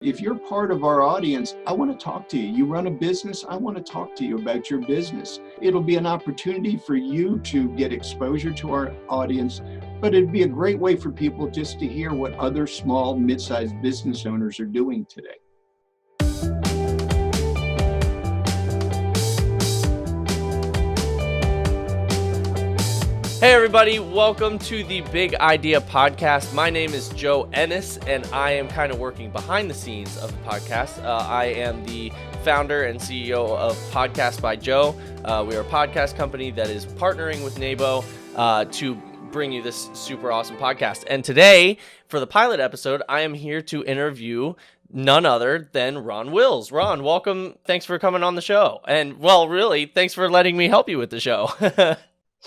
If you're part of our audience, I want to talk to you. You run a business, I want to talk to you about your business. It'll be an opportunity for you to get exposure to our audience, but it'd be a great way for people just to hear what other small, mid-sized business owners are doing today. Hey everybody, welcome to the Big Idea Podcast. My name is Joe Ennis, and I am kind of working behind the scenes of the podcast. I am the founder and CEO of Podcast by Joe. We are a podcast company that is partnering with NABOE to bring you this super awesome podcast. And today, for the pilot episode, I am here to interview none other than Ron Wills. Ron, welcome. Thanks for coming on the show. And, well, really, thanks for letting me help you with the show.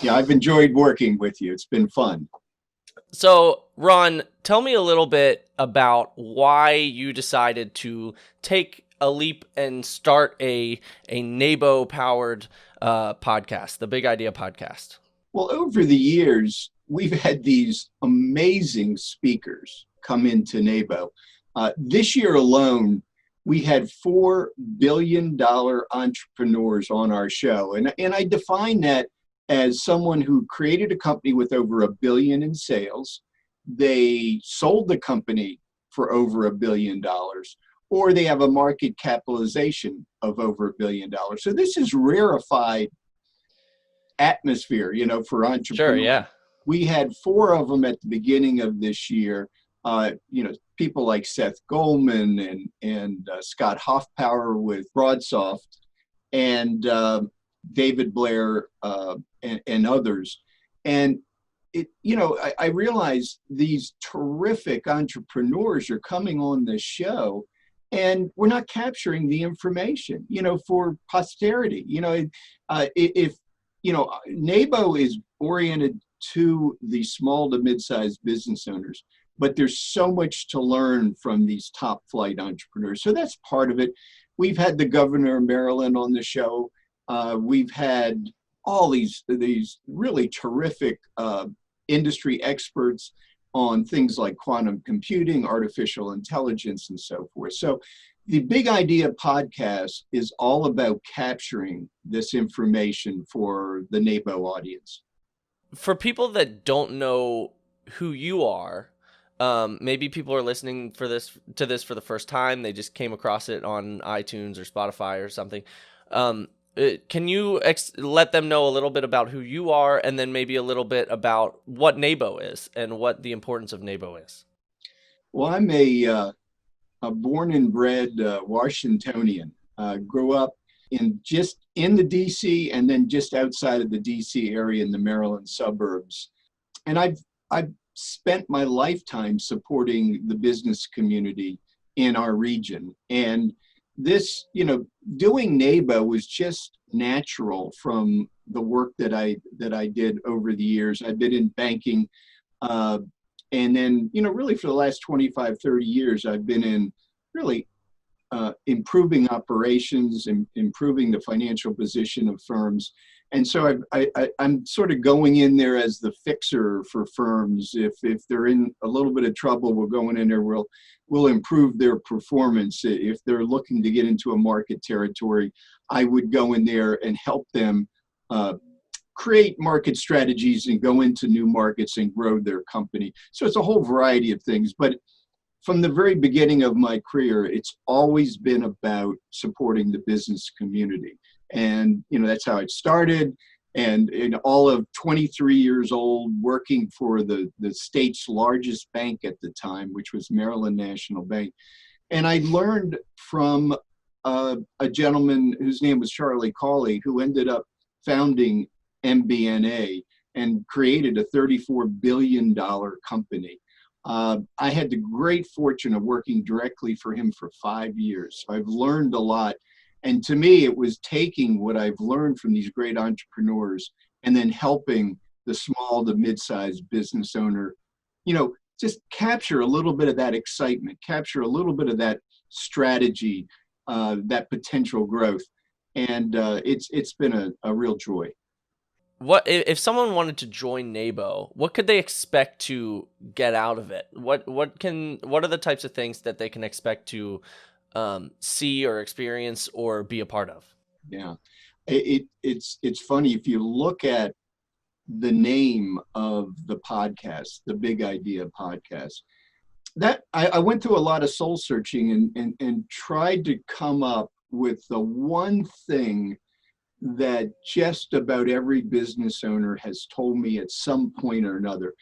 Yeah, I've enjoyed working with you. It's been fun. So, Ron, tell me a little bit about why you decided to take a leap and start a NABOE-powered podcast, the Big Idea Podcast. Well, over the years, we've had these amazing speakers come into NABOE. This year alone, we had $4 billion entrepreneurs on our show. And I define that as someone who created a company with over $1 billion in sales. They sold the company for over $1 billion, or they have a market capitalization of over $1 billion. So this is rarefied atmosphere, for entrepreneurs. Sure, yeah. We had 4 of them at the beginning of this year. People like Seth Goldman and Scott Hoffpower with Broadsoft, and David Blair and others. And I realize these terrific entrepreneurs are coming on this show, and we're not capturing the information, for posterity. If NABOE is oriented to the small to mid-sized business owners, but there's so much to learn from these top flight entrepreneurs. So that's part of it. We've had the governor of Maryland on the show. We've had all these really terrific industry experts on things like quantum computing, artificial intelligence, and so forth. So the Big Idea Podcast is all about capturing this information for the NABOE audience. For people that don't know who you are, maybe people are listening to this for the first time. They just came across it on iTunes or Spotify or something. Can you let them know a little bit about who you are, and then maybe a little bit about what NABOE is and what the importance of NABOE is? Well, I'm a born and bred Washingtonian. Grew up in the D.C. and then just outside of the D.C. area in the Maryland suburbs. And I've spent my lifetime supporting the business community in our region. And this, doing NABOE was just natural from the work that I did over the years. I've been in banking, and then, really for the last 25, 30 years, I've been in really improving operations and improving the financial position of firms. And so I'm sort of going in there as the fixer for firms. If they're in a little bit of trouble, we're going in there, we'll improve their performance. If they're looking to get into a market territory, I would go in there and help them create market strategies and go into new markets and grow their company. So it's a whole variety of things. But from the very beginning of my career, it's always been about supporting the business community. And, that's how it started. And in all of 23 years old, working for the state's largest bank at the time, which was Maryland National Bank. And I learned from a gentleman whose name was Charlie Cawley, who ended up founding MBNA and created a $34 billion company. I had the great fortune of working directly for him for 5 years. So I've learned a lot. And to me, it was taking what I've learned from these great entrepreneurs and then helping the small to mid-sized business owner, just capture a little bit of that excitement, capture a little bit of that strategy, that potential growth. And it's been a real joy. What if someone wanted to join NABOE? What could they expect to get out of it? What are the types of things that they can expect to see or experience or be a part of? Yeah, it's funny if you look at the name of the podcast, the Big Idea Podcast. That I went through a lot of soul searching and tried to come up with the one thing that just about every business owner has told me at some point or another.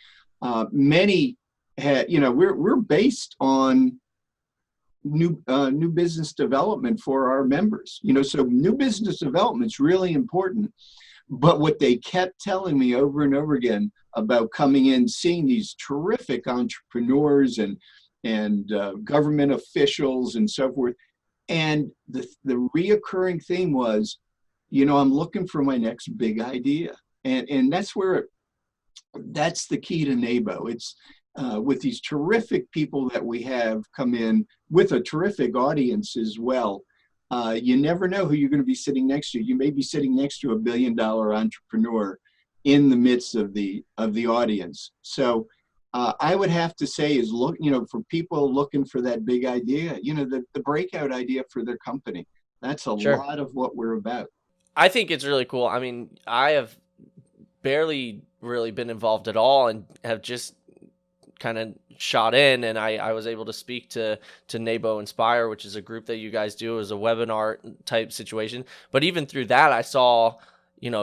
Many had, we're based on new business development for our members. So new business development is really important. But what they kept telling me over and over again about coming in, seeing these terrific entrepreneurs and government officials and so forth, and the reoccurring theme was, I'm looking for my next big idea, and that's the key to NABO. It's with these terrific people that we have come in with a terrific audience as well. You never know who you're going to be sitting next to. You may be sitting next to $1 billion entrepreneur in the midst of the audience. So I would have to say is for people looking for that big idea, the breakout idea for their company. That's a Sure. lot of what we're about. I think it's really cool. I mean, I have barely really been involved at all and have just kind of shot in, and I was able to speak to NABOE Inspire, which is a group that you guys do as a webinar type situation. But even through that, I saw,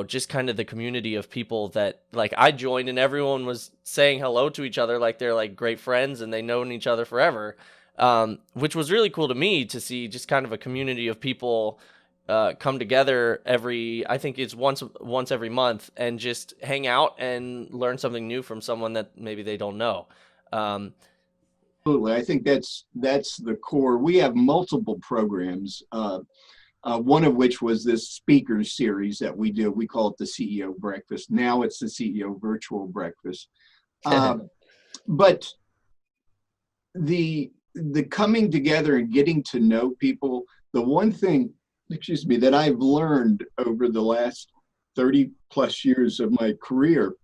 just kind of the community of people that like I joined, and everyone was saying hello to each other like they're like great friends and they known each other forever, which was really cool to me to see just kind of a community of people come together I think it's once every month, and just hang out and learn something new from someone that maybe they don't know. Absolutely. I think that's the core. We have multiple programs, one of which was this speakers series that we do. We call it the CEO Breakfast. Now it's the CEO Virtual Breakfast. But the coming together and getting to know people, the one thing, that I've learned over the last 30 plus years of my career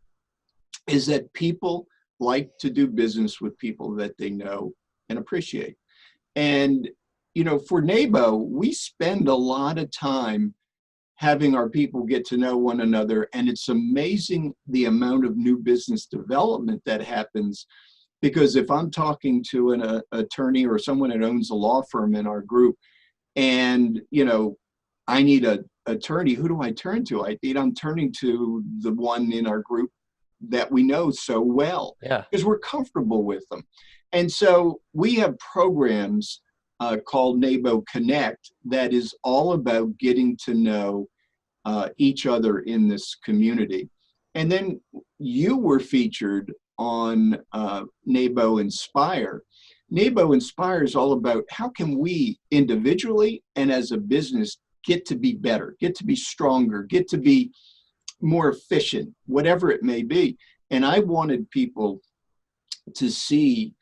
is that people like to do business with people that they know and appreciate. And, for NABO, we spend a lot of time having our people get to know one another. And it's amazing the amount of new business development that happens, because if I'm talking to an attorney or someone that owns a law firm in our group, and, I need an attorney, who do I turn to? I'm turning to the one in our group that we know so well, Yeah. because we're comfortable with them. And so we have programs called NABO Connect that is all about getting to know each other in this community. And then you were featured on NABO Inspire. NABO Inspire is all about how can we individually and as a business get to be better, get to be stronger, get to be more efficient, whatever it may be. And I wanted people to see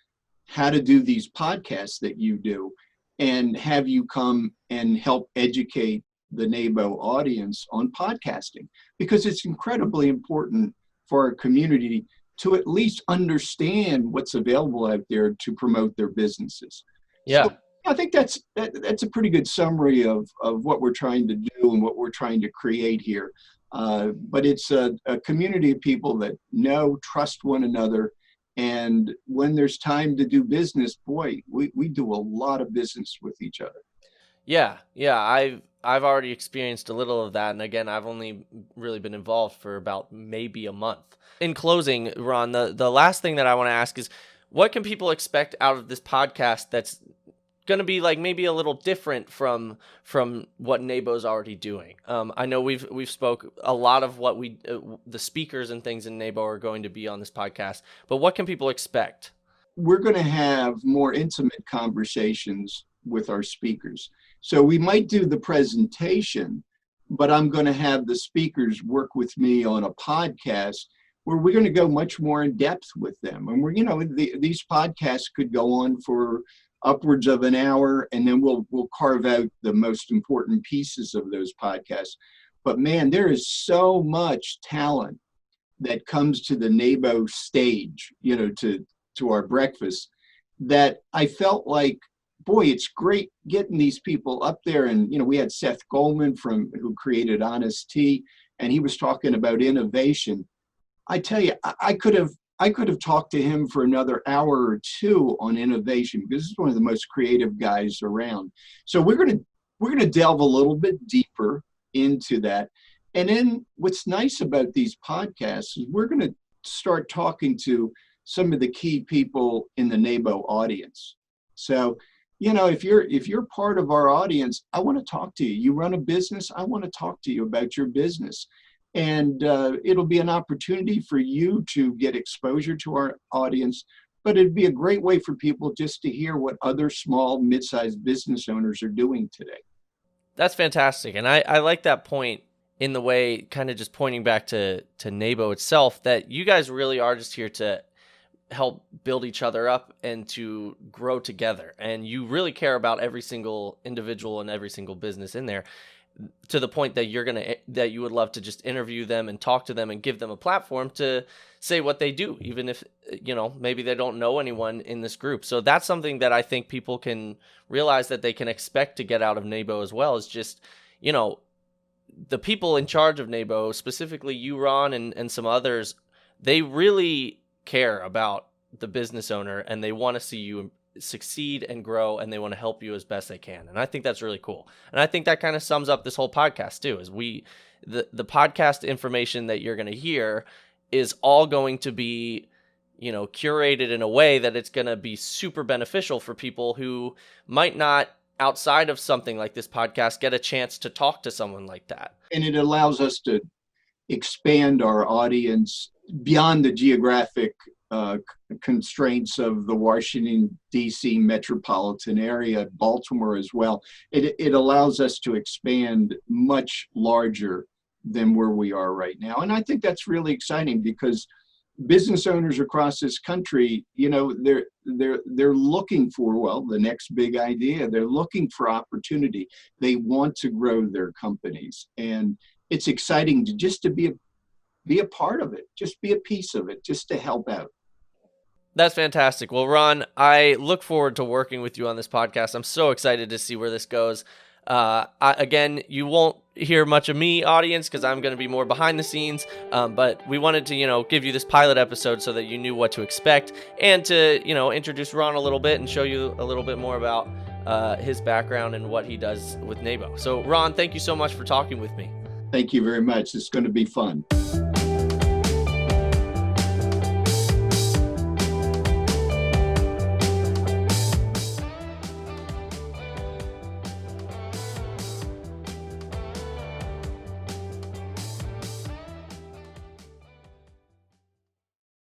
how to do these podcasts that you do, and have you come and help educate the NABO audience on podcasting, because it's incredibly important for our community to at least understand what's available out there to promote their businesses. Yeah. So I think that's a pretty good summary of what we're trying to do and what we're trying to create here. But it's a community of people that know, trust one another. And when there's time to do business, boy, we do a lot of business with each other. Yeah. I've already experienced a little of that, and again, I've only really been involved for about maybe a month. In closing, Ron, the last thing that I want to ask is, what can people expect out of this podcast that's going to be like maybe a little different from what NABO's already doing? I know we've spoke a lot of what the speakers and things in NABO are going to be on this podcast, but what can people expect? We're going to have more intimate conversations with our speakers. So we might do the presentation, but I'm going to have the speakers work with me on a podcast where we're going to go much more in depth with them. And these podcasts could go on for upwards of an hour, and then we'll carve out the most important pieces of those podcasts. But man, there is so much talent that comes to the NABOE stage, to our breakfast, that I felt like, boy, it's great getting these people up there. And, we had Seth Goldman who created Honest Tea, and he was talking about innovation. I tell you, I could have talked to him for another hour or two on innovation, because he's one of the most creative guys around. So we're gonna delve a little bit deeper into that. And then what's nice about these podcasts is we're gonna start talking to some of the key people in the NABOE audience. So, if you're part of our audience, I want to talk to you. You run a business, I want to talk to you about your business. And it'll be an opportunity for you to get exposure to our audience, but it'd be a great way for people just to hear what other small, mid-sized business owners are doing today. That's fantastic. And I like that point in the way, kind of just pointing back to NABOE itself, that you guys really are just here to help build each other up and to grow together. And you really care about every single individual and every single business in there, to the point that that you would love to just interview them and talk to them and give them a platform to say what they do, even if, maybe they don't know anyone in this group. So that's something that I think people can realize that they can expect to get out of NABOE as well, is just, the people in charge of NABOE, specifically you, Ron, and some others, they really care about the business owner, and they want to see you succeed and grow, and they want to help you as best they can. And I think that's really cool. And I think that kind of sums up this whole podcast too, is the podcast information that you're going to hear is all going to be, curated in a way that it's going to be super beneficial for people who might not, outside of something like this podcast, get a chance to talk to someone like that. And it allows us to expand our audience beyond the geographic constraints of the Washington, D.C. metropolitan area, Baltimore as well. It allows us to expand much larger than where we are right now. And I think that's really exciting, because business owners across this country, they're looking for, the next big idea. They're looking for opportunity. They want to grow their companies. And it's exciting to be a part of it, just be a piece of it, just to help out. That's fantastic. Well, Ron, I look forward to working with you on this podcast. I'm so excited to see where this goes. Again, you won't hear much of me, audience, because I'm going to be more behind the scenes. But we wanted to, give you this pilot episode so that you knew what to expect, and to, introduce Ron a little bit and show you a little bit more about his background and what he does with NABOE. So, Ron, thank you so much for talking with me. Thank you very much. It's going to be fun.